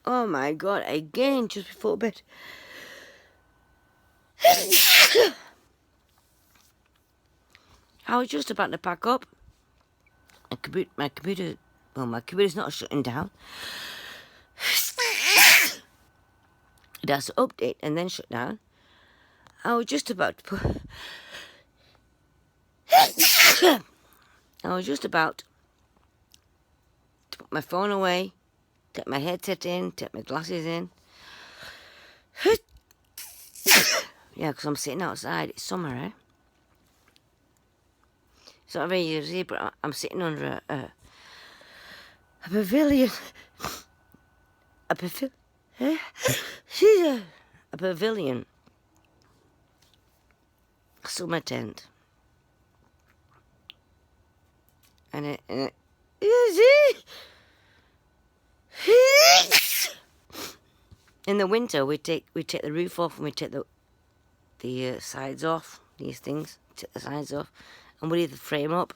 Oh my god, again, just before bed. I was just about to pack up. My computer's not shutting down. It has to update and then shut down. I was just about to put... I was just about to put my phone away, take my headset in, take my glasses in. Yeah, because I'm sitting outside. It's summer, eh? It's not very easy, but I'm sitting under a pavilion. A pavilion. A pavilion. A summer tent. And it in the winter we take the roof off and we take the sides off. These things, take the sides off, and we leave the frame up.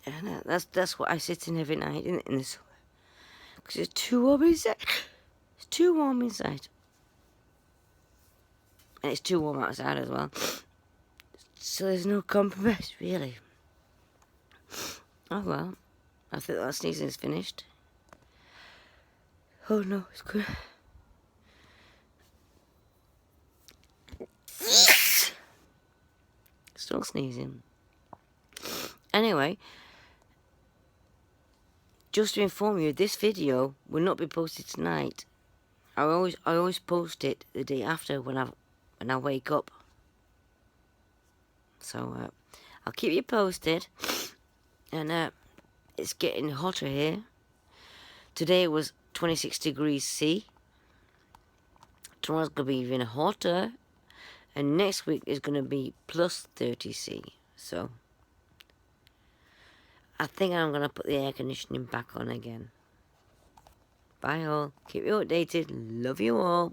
And that's what I sit in every night in the summer, because it's too warm inside. It's too warm inside, and it's too warm outside as well. So there's no compromise, really. Oh well, I think that sneezing is finished. Oh no, it's good. Still sneezing. Anyway, just to inform you, this video will not be posted tonight. I always post it the day after when I wake up. So I'll keep you posted. And it's getting hotter here. Today it was 26 degrees C. Tomorrow's gonna be even hotter, and next week is gonna be plus 30 C. So I think I'm gonna put the air conditioning back on again. Bye all. Keep you updated. Love you all.